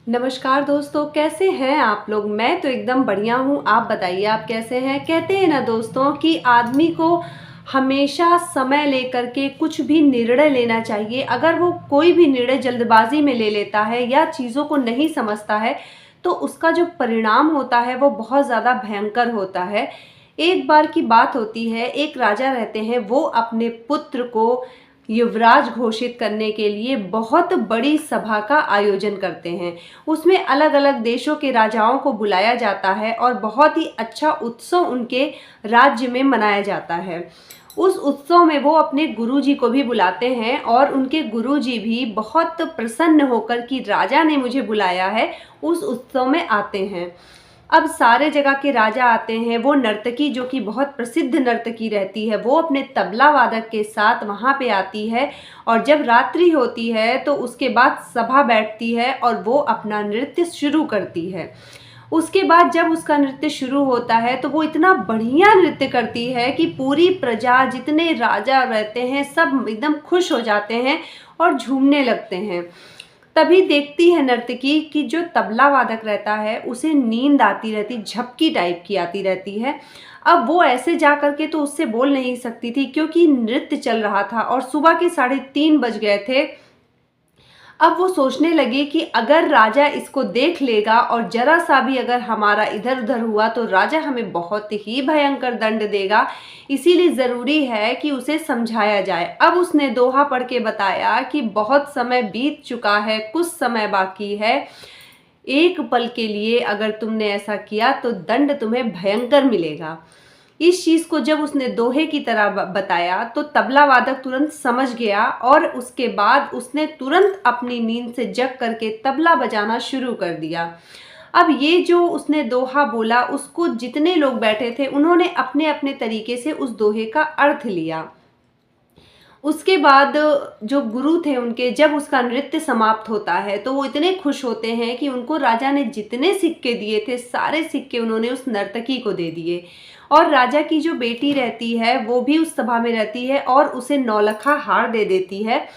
नमस्कार दोस्तों, कैसे हैं आप लोग। मैं तो एकदम बढ़िया हूँ। आप बताइए, आप कैसे हैं। कहते हैं ना दोस्तों कि आदमी को हमेशा समय लेकर के कुछ भी निर्णय लेना चाहिए। अगर वो कोई भी निर्णय जल्दबाजी में ले लेता है या चीज़ों को नहीं समझता है तो उसका जो परिणाम होता है वो बहुत ज़्यादा भयंकर होता है। एक बार की बात होती है, एक राजा रहते हैं, वो अपने पुत्र को युवराज घोषित करने के लिए बहुत बड़ी सभा का आयोजन करते हैं। उसमें अलग अलग देशों के राजाओं को बुलाया जाता है और बहुत ही अच्छा उत्सव उनके राज्य में मनाया जाता है। उस उत्सव में वो अपने गुरुजी को भी बुलाते हैं और उनके गुरुजी भी बहुत प्रसन्न होकर कि राजा ने मुझे बुलाया है, उस उत्सव में आते हैं। अब सारे जगह के राजा आते हैं। वो नर्तकी, जो कि बहुत प्रसिद्ध नर्तकी रहती है, वो अपने तबला वादक के साथ वहाँ पे आती है। और जब रात्रि होती है तो उसके बाद सभा बैठती है और वो अपना नृत्य शुरू करती है। उसके बाद जब उसका नृत्य शुरू होता है तो वो इतना बढ़िया नृत्य करती है कि पूरी प्रजा, जितने राजा रहते हैं, सब एकदम खुश हो जाते हैं और झूमने लगते हैं। तभी देखती है नर्तकी कि जो तबला वादक रहता है उसे नींद आती रहती, झपकी टाइप की आती रहती है। अब वो ऐसे जा करके तो उससे बोल नहीं सकती थी क्योंकि नृत्य चल रहा था और सुबह के 3:30 बज गए थे। अब वो सोचने लगी कि अगर राजा इसको देख लेगा और जरा सा भी अगर हमारा इधर उधर हुआ तो राजा हमें बहुत ही भयंकर दंड देगा। इसीलिए ज़रूरी है कि उसे समझाया जाए। अब उसने दोहा पढ़ के बताया कि बहुत समय बीत चुका है, कुछ समय बाकी है। एक पल के लिए अगर तुमने ऐसा किया तो दंड तुम्हें भयंकर मिलेगा। इस चीज़ को जब उसने दोहे की तरह बताया तो तबला वादक तुरंत समझ गया और उसके बाद उसने तुरंत अपनी नींद से जग करके तबला बजाना शुरू कर दिया। अब ये जो उसने दोहा बोला, उसको जितने लोग बैठे थे उन्होंने अपने अपने तरीके से उस दोहे का अर्थ लिया। उसके बाद जो गुरु थे उनके, जब उसका नृत्य समाप्त होता है तो वो इतने खुश होते हैं कि उनको राजा ने जितने सिक्के दिए थे सारे सिक्के उन्होंने उस नर्तकी को दे दिए। और राजा की जो बेटी रहती है वो भी उस सभा में रहती है और उसे नौलखा हार दे देती है।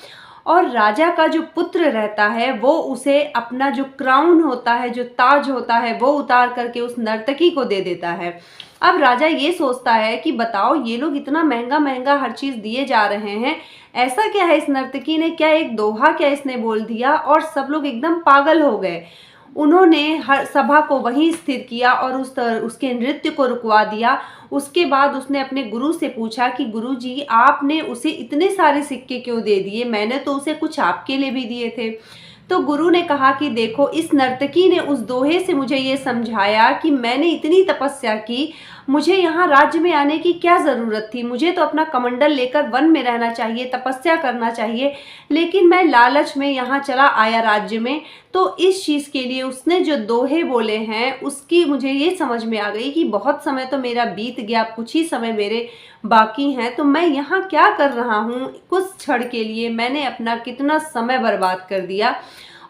और राजा का जो पुत्र रहता है वो उसे अपना जो क्राउन होता है, जो ताज होता है, वो उतार करके उस नर्तकी को दे देता है। अब राजा ये सोचता है कि बताओ, ये लोग इतना महंगा महंगा हर चीज़ दिए जा रहे हैं, ऐसा क्या है इस नर्तकी ने, क्या एक दोहा क्या इसने बोल दिया। और सब लोग एकदम पागल हो गए। उन्होंने हर सभा को वहीं स्थिर किया और उसके नृत्य को रुकवा दिया। उसके बाद उसने अपने गुरु से पूछा कि गुरुजी, आपने उसे इतने सारे सिक्के क्यों दे दिए, मैंने तो उसे कुछ आपके लिए भी दिए थे। तो गुरु ने कहा कि देखो, इस नर्तकी ने उस दोहे से मुझे ये समझाया कि मैंने इतनी तपस्या की, मुझे यहाँ राज्य में आने की क्या ज़रूरत थी। मुझे तो अपना कमंडल लेकर वन में रहना चाहिए, तपस्या करना चाहिए, लेकिन मैं लालच में यहाँ चला आया राज्य में। तो इस चीज़ के लिए उसने जो दोहे बोले हैं उसकी मुझे ये समझ में आ गई कि बहुत समय तो मेरा बीत गया, कुछ ही समय मेरे बाकी हैं, तो मैं यहाँ क्या कर रहा हूँ। कुछ क्षण के लिए मैंने अपना कितना समय बर्बाद कर दिया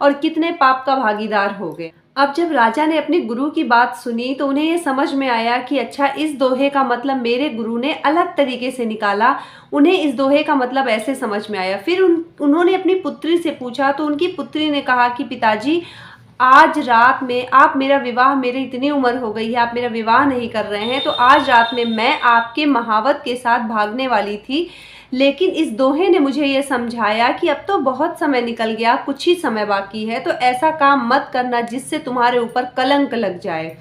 और कितने पाप का भागीदार हो गए। अब जब राजा ने अपने गुरु की बात सुनी तो उन्हें ये समझ में आया कि अच्छा, इस दोहे का मतलब मेरे गुरु ने अलग तरीके से निकाला। उन्हें इस दोहे का मतलब ऐसे समझ में आया। फिर उन्होंने अपनी पुत्री से पूछा तो उनकी पुत्री ने कहा कि पिताजी, आज रात में आप मेरा विवाह, मेरी इतनी उम्र हो गई है, आप मेरा विवाह नहीं कर रहे हैं, तो आज रात में मैं आपके महावत के साथ भागने वाली थी, लेकिन इस दोहे ने मुझे ये समझाया कि अब तो बहुत समय निकल गया, कुछ ही समय बाकी है, तो ऐसा काम मत करना जिससे तुम्हारे ऊपर कलंक लग जाए।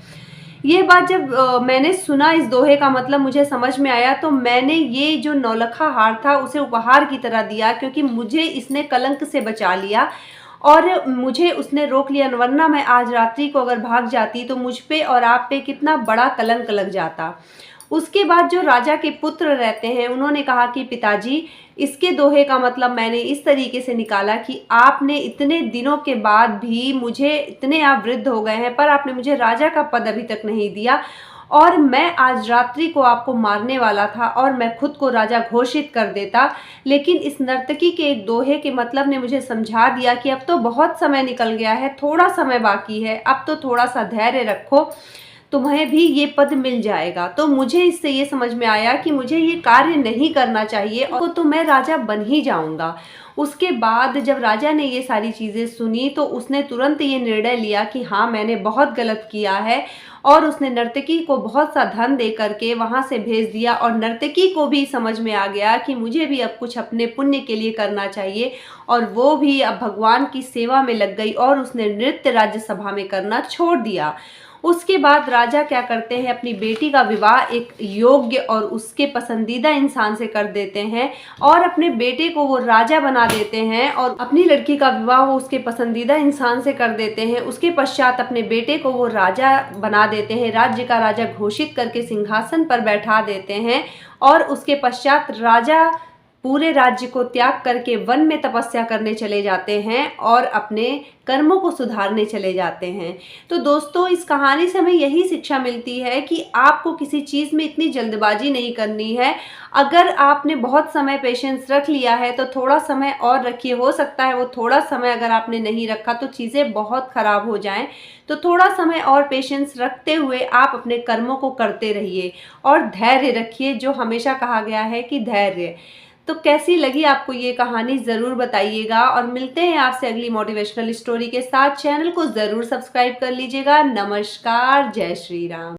ये बात जब मैंने सुना, इस दोहे का मतलब मुझे समझ में आया, तो मैंने ये जो नौलखा हार था उसे उपहार की तरह दिया, क्योंकि मुझे इसने कलंक से बचा लिया और मुझे उसने रोक लिया, वरना मैं आज रात्रि को अगर भाग जाती तो मुझ पे और आप पे कितना बड़ा कलंक लग जाता। उसके बाद जो राजा के पुत्र रहते हैं उन्होंने कहा कि पिताजी, इसके दोहे का मतलब मैंने इस तरीके से निकाला कि आपने इतने दिनों के बाद भी मुझे, इतने आप वृद्ध हो गए हैं पर आपने मुझे राजा का पद अभी तक नहीं दिया, और मैं आज रात्रि को आपको मारने वाला था और मैं खुद को राजा घोषित कर देता, लेकिन इस नर्तकी के एक दोहे के मतलब ने मुझे समझा दिया कि अब तो बहुत समय निकल गया है, थोड़ा समय बाकी है, अब तो थोड़ा सा धैर्य रखो, तुम्हें भी ये पद मिल जाएगा। तो मुझे इससे ये समझ में आया कि मुझे ये कार्य नहीं करना चाहिए और तो मैं राजा बन ही जाऊंगा। उसके बाद जब राजा ने ये सारी चीज़ें सुनी तो उसने तुरंत ये निर्णय लिया कि हाँ, मैंने बहुत गलत किया है, और उसने नर्तकी को बहुत सा धन दे करके वहाँ से भेज दिया। और नर्तकी को भी समझ में आ गया कि मुझे भी अब कुछ अपने पुण्य के लिए करना चाहिए, और वो भी अब भगवान की सेवा में लग गई और उसने नृत्य राज्यसभा में करना छोड़ दिया। उसके बाद राजा क्या करते हैं, अपनी बेटी का विवाह एक योग्य और उसके पसंदीदा इंसान से कर देते हैं, और अपने बेटे को वो राजा बना देते हैं, और अपनी लड़की का विवाह वो उसके पसंदीदा इंसान से कर देते हैं। उसके पश्चात अपने बेटे को वो राजा बना देते हैं, राज्य का राजा घोषित करके सिंहासन पर बैठा देते हैं। और उसके पश्चात राजा पूरे राज्य को त्याग करके वन में तपस्या करने चले जाते हैं और अपने कर्मों को सुधारने चले जाते हैं। तो दोस्तों, इस कहानी से हमें यही शिक्षा मिलती है कि आपको किसी चीज़ में इतनी जल्दबाजी नहीं करनी है। अगर आपने बहुत समय पेशेंस रख लिया है तो थोड़ा समय और रखिए, हो सकता है वो थोड़ा समय अगर आपने नहीं रखा तो चीज़ें बहुत ख़राब हो जाएं। तो थोड़ा समय और पेशेंस रखते हुए आप अपने कर्मों को करते रहिए और धैर्य रखिए, जो हमेशा कहा गया है कि धैर्य। तो कैसी लगी आपको ये कहानी ज़रूर बताइएगा, और मिलते हैं आपसे अगली मोटिवेशनल स्टोरी के साथ। चैनल को ज़रूर सब्सक्राइब कर लीजिएगा। नमस्कार, जय श्री राम।